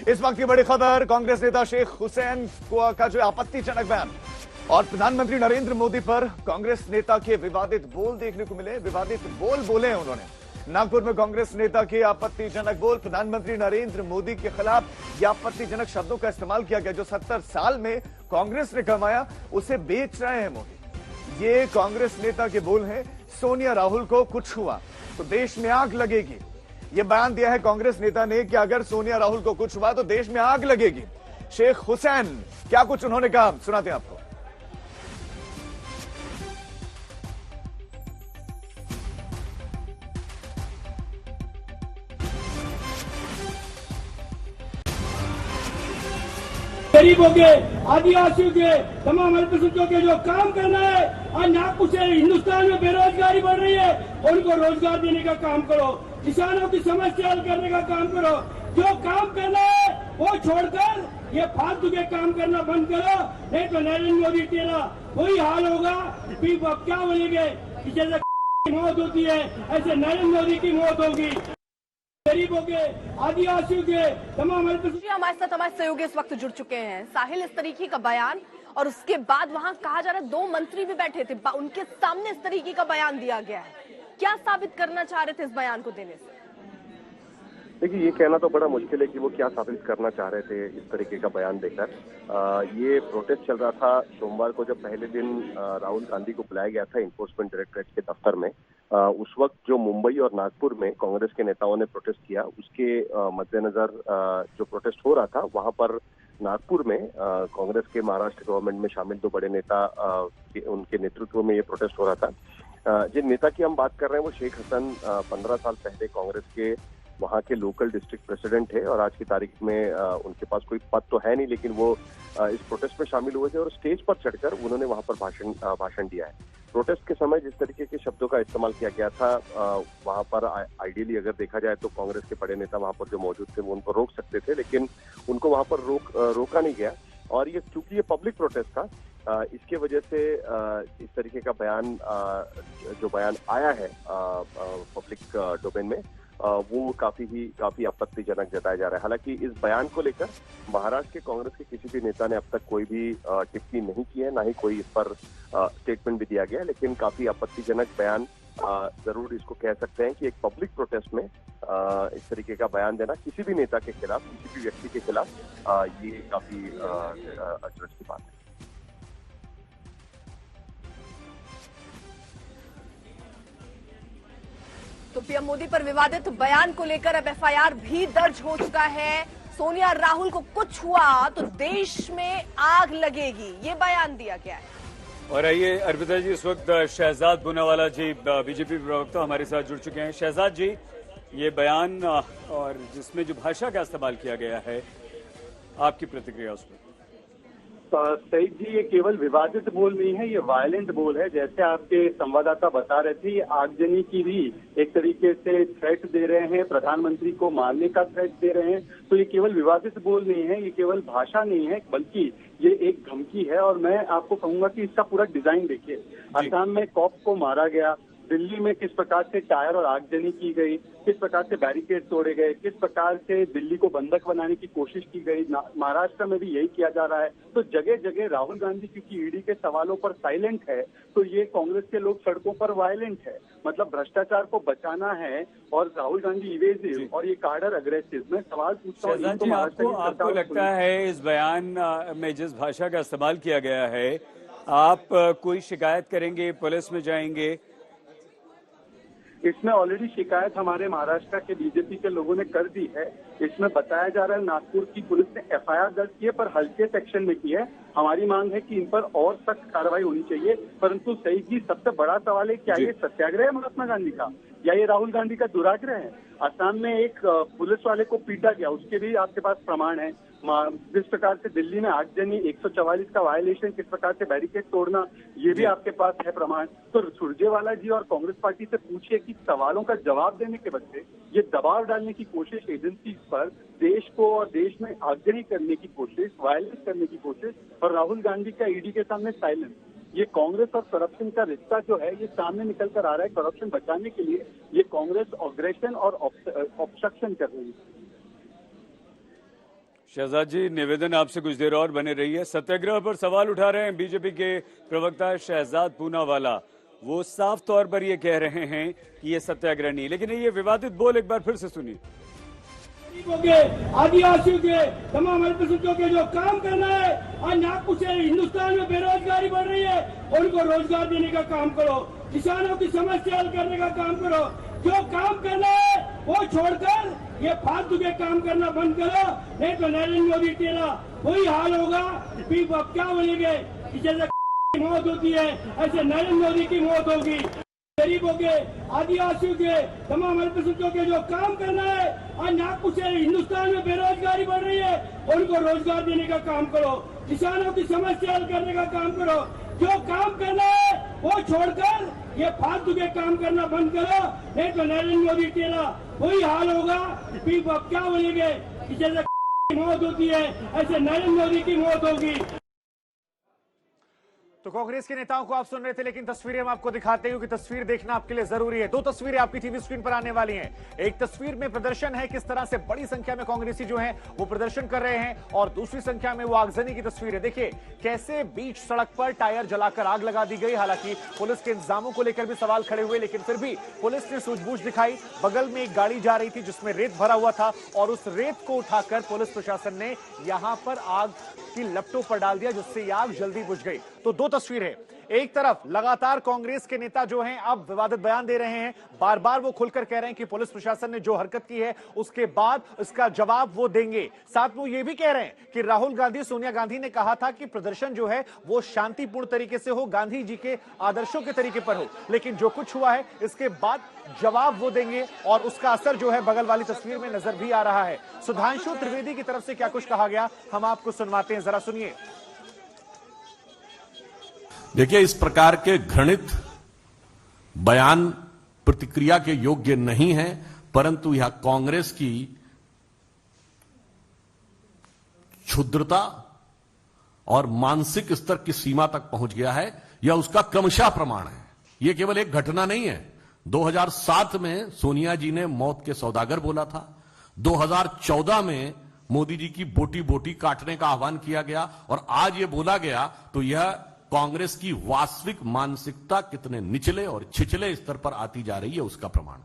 इस वक्त की बड़ी खबर, कांग्रेस नेता शेख हुसैन का जो आपत्तिजनक बयान और प्रधानमंत्री नरेंद्र मोदी पर कांग्रेस नेता के विवादित बोल देखने को मिले। विवादित बोल बोले हैं उन्होंने। नागपुर में कांग्रेस नेता के आपत्तिजनक बोल, प्रधानमंत्री नरेंद्र मोदी के खिलाफ यह आपत्तिजनक शब्दों का इस्तेमाल किया गया। जो 70 साल में कांग्रेस ने कमाया उसे बेच रहे हैं मोदी। ये कांग्रेस नेता के बोल हैं। सोनिया राहुल को कुछ हुआ तो देश में आग लगेगी। यह बयान दिया है कांग्रेस नेता ने कि अगर सोनिया राहुल को कुछ हुआ तो देश में आग लगेगी। शेख हुसैन क्या कुछ उन्होंने कहा, सुनाते हैं आपको। गरीबों के, आदिवासियों के, तमाम अल्पसंख्यकों के जो काम करना है, आज नागपुर से हिंदुस्तान में बेरोजगारी बढ़ रही है, उनको रोजगार देने का काम करो, किसानों की समस्या हल करने का काम करो। जो काम करना है वो छोड़कर ये फालतू के काम करना बंद करो, नहीं तो नरेंद्र मोदी तेरा वही हाल होगा। क्या बोलेंगे कि जैसे मौत होती है ऐसे नरेंद्र मोदी की मौत होगी। गरीबों के, आदिवासियों के, तमाम हमारे साथ हमारे सहयोगी इस वक्त जुड़ चुके हैं। साहिल, इस तरीके का बयान और उसके बाद वहां कहा जा रहा है 2 मंत्री भी बैठे थे, उनके सामने इस तरीके का बयान दिया गया है। क्या साबित करना चाह रहे थे इस बयान को देने से? देखिए, ये कहना तो बड़ा मुश्किल है कि वो क्या साबित करना चाह रहे थे इस तरीके का बयान देकर। ये प्रोटेस्ट चल रहा था सोमवार को, जब पहले दिन राहुल गांधी को बुलाया गया था इन्फोर्समेंट डायरेक्टरेट के दफ्तर में। उस वक्त जो मुंबई और नागपुर में कांग्रेस के नेताओं ने प्रोटेस्ट किया, उसके मद्देनजर जो प्रोटेस्ट हो रहा था वहां पर नागपुर में कांग्रेस के महाराष्ट्र गवर्नमेंट में शामिल 2 बड़े नेता उनके नेतृत्व में ये प्रोटेस्ट हो रहा था। जिन नेता की हम बात कर रहे हैं वो शेख हसन 15 साल पहले कांग्रेस के वहाँ के लोकल डिस्ट्रिक्ट प्रेसिडेंट है और आज की तारीख में उनके पास कोई पद तो है नहीं, लेकिन वो इस प्रोटेस्ट में शामिल हुए थे और स्टेज पर चढ़कर उन्होंने वहाँ पर भाषण दिया है। प्रोटेस्ट के समय जिस तरीके के शब्दों का इस्तेमाल किया गया था, वहाँ पर आइडियली अगर देखा जाए तो कांग्रेस के बड़े नेता वहाँ पर जो मौजूद थे वो उनको रोक सकते थे, लेकिन उनको वहाँ पर रोका नहीं गया। और ये चूंकि ये पब्लिक प्रोटेस्ट था, इसके वजह से इस तरीके का बयान जो बयान आया है पब्लिक डोमेन में, वो काफी आपत्तिजनक जताया जा रहा है। हालांकि इस बयान को लेकर महाराष्ट्र के कांग्रेस के किसी भी नेता ने अब तक कोई भी टिप्पणी नहीं की है, ना ही कोई इस पर स्टेटमेंट भी दिया गया, लेकिन काफी आपत्तिजनक बयान जरूर इसको कह सकते हैं कि एक पब्लिक प्रोटेस्ट में इस तरीके का बयान देना किसी भी नेता के खिलाफ, किसी भी व्यक्ति के खिलाफ, ये काफी अचरज की बात है। तो पीएम मोदी पर विवादित बयान को लेकर अब एफआईआर भी दर्ज हो चुका है। सोनिया राहुल को कुछ हुआ तो देश में आग लगेगी, ये बयान दिया गया है। और आइए अर्पिता जी, इस वक्त शहजाद बुनावाला जी बीजेपी प्रवक्ता हमारे साथ जुड़ चुके हैं। शहजाद जी, ये बयान और जिसमें जो भाषा का इस्तेमाल किया गया है, आपकी प्रतिक्रिया उस पर? सईद जी, ये केवल विवादित बोल नहीं है, ये वायलेंट बोल है। जैसे आपके संवाददाता बता रहे थे, आगजनी की भी एक तरीके से थ्रेट दे रहे हैं, प्रधानमंत्री को मारने का थ्रेट दे रहे हैं। तो ये केवल विवादित बोल नहीं है, ये केवल भाषा नहीं है, बल्कि ये एक धमकी है। और मैं आपको कहूंगा कि इसका पूरा डिजाइन देखिए। असम में कॉप को मारा गया, दिल्ली में किस प्रकार से टायर और आगजनी की गई, किस प्रकार से बैरिकेड तोड़े गए, किस प्रकार से दिल्ली को बंधक बनाने की कोशिश की गई। महाराष्ट्र में भी यही किया जा रहा है। तो जगह जगह राहुल गांधी क्योंकि ईडी के सवालों पर साइलेंट है, तो ये कांग्रेस के लोग सड़कों पर वायलेंट है। मतलब भ्रष्टाचार को बचाना है और राहुल गांधी इवेसिव और ये कार्डर अग्रेसिव। मैं सवाल पूछता हूँ, आपको लगता है इस बयान में जिस भाषा का इस्तेमाल किया गया है, आप कोई शिकायत करेंगे, पुलिस में जाएंगे? इसमें ऑलरेडी शिकायत हमारे महाराष्ट्र के बीजेपी के लोगों ने कर दी है। इसमें बताया जा रहा है नागपुर की पुलिस ने एफआईआर दर्ज की है, पर हल्के सेक्शन में की है। हमारी मांग है कि इन पर और सख्त कार्रवाई होनी चाहिए। परंतु सही जी, सबसे बड़ा सवाल है, क्या ये सत्याग्रह है महात्मा गांधी का या ये राहुल गांधी का दुराग्रह है? असम में एक पुलिस वाले को पीटा गया, उसके भी आपके पास प्रमाण है। जिस प्रकार से दिल्ली में आगजनी, 144 का वायलेशन, किस प्रकार से बैरिकेड तोड़ना, ये भी आपके पास है प्रमाण। तो सुरजेवाला जी और कांग्रेस पार्टी से पूछिए कि सवालों का जवाब देने के बदले ये दबाव डालने की कोशिश एजेंसी पर, देश को और देश में आगजनी करने की कोशिश, वायलेंस करने की कोशिश, और राहुल गांधी का ईडी के सामने साइलेंस, ये कांग्रेस और करप्शन का रिश्ता जो है ये सामने निकल कर आ रहा है। करप्शन बचाने के लिए ये कांग्रेस ऑग्रेशन और ऑब्स्ट्रक्शन कर रही है। शहजाद जी, निवेदन आपसे कुछ देर और बने रही है। सत्याग्रह पर सवाल उठा रहे हैं बीजेपी के प्रवक्ता शहजाद पूनावाला। वो साफ तौर पर ये कह रहे हैं कि ये सत्याग्रह नहीं, लेकिन ये विवादित बोल एक बार फिर से सुनिए। गरीबों के, आदिवासियों के, तमाम अल्पसंख्यकों के जो काम करना है, आज नागपुर से हिंदुस्तान में बेरोजगारी बढ़ रही है, उनको रोजगार देने का काम करो, किसानों की समस्या हल करने का काम करो। जो काम करना है वो छोड़कर ये फालतू के काम करना बंद करो, नहीं तो नरेंद्र मोदी तेरा वही हाल होगा। फिर आप क्या बोलेंगे कि जैसे मौत होती है ऐसे नरेंद्र मोदी की मौत होगी। गरीबों के, आदिवासियों के, तमाम अल्पसंख्यकों के जो काम करना है, आज नागपुर से हिंदुस्तान में बेरोजगारी बढ़ रही है, उनको रोजगार देने का काम करो, किसानों की समस्या हल करने का काम करो। जो काम करना है वो छोड़कर ये फालतू के काम करना बंद करो, नहीं तो नरेंद्र मोदी तेरा वही हाल होगा। फिर आप क्या बोलेंगे कि जैसे मौत होती है ऐसे नरेंद्र मोदी की मौत होगी। तो कांग्रेस के नेताओं को आप सुन रहे थे, लेकिन तस्वीरें हम आपको दिखाते हैं क्योंकि तस्वीर देखना आपके लिए जरूरी है। दो तस्वीरें आपकी टीवी स्क्रीन पर आने वाली हैं। एक तस्वीर में प्रदर्शन है, किस तरह से बड़ी संख्या में कांग्रेसी जो हैं वो प्रदर्शन कर रहे हैं, और दूसरी संख्या में वो आगजनी की तस्वीर है। देखिए कैसे बीच सड़क पर टायर जलाकर आग लगा दी गई। हालांकि पुलिस के इंतजामों को लेकर भी सवाल खड़े हुए, लेकिन फिर भी पुलिस ने सूझबूझ दिखाई। बगल में एक गाड़ी जा रही थी जिसमें रेत भरा हुआ था, और उस रेत को उठाकर पुलिस प्रशासन ने यहां पर आग की लपटों पर डाल दिया, जिससे आग जल्दी बुझ गई। तो दो तस्वीरें, एक तरफ लगातार कांग्रेस के नेता जो हैं अब विवादित बयान दे रहे हैं, बार बार वो खुलकर कह रहे हैं कि पुलिस प्रशासन ने जो हरकत की है उसके बाद इसका जवाब वो देंगे। साथ में वो ये भी कह रहे हैं कि राहुल गांधी, सोनिया गांधी ने कहा था कि प्रदर्शन जो है वो शांतिपूर्ण तरीके से हो, गांधी जी के आदर्शों के तरीके पर हो, लेकिन जो कुछ हुआ है इसके बाद जवाब वो देंगे, और उसका असर जो है बगल वाली तस्वीर में नजर भी आ रहा है। सुधांशु त्रिवेदी की तरफ से क्या कुछ कहा गया हम आपको सुनवाते हैं, जरा सुनिए। देखिए, इस प्रकार के घृणित बयान प्रतिक्रिया के योग्य नहीं है, परंतु यह कांग्रेस की क्षुद्रता और मानसिक स्तर की सीमा तक पहुंच गया है। यह उसका क्रमशः प्रमाण है। यह केवल एक घटना नहीं है। 2007 में सोनिया जी ने मौत के सौदागर बोला था। 2014 में मोदी जी की बोटी बोटी काटने का आह्वान किया गया, और आज यह बोला गया, तो यह कांग्रेस की वास्तविक मानसिकता कितने निचले और छिचले स्तर पर आती जा रही है उसका प्रमाण।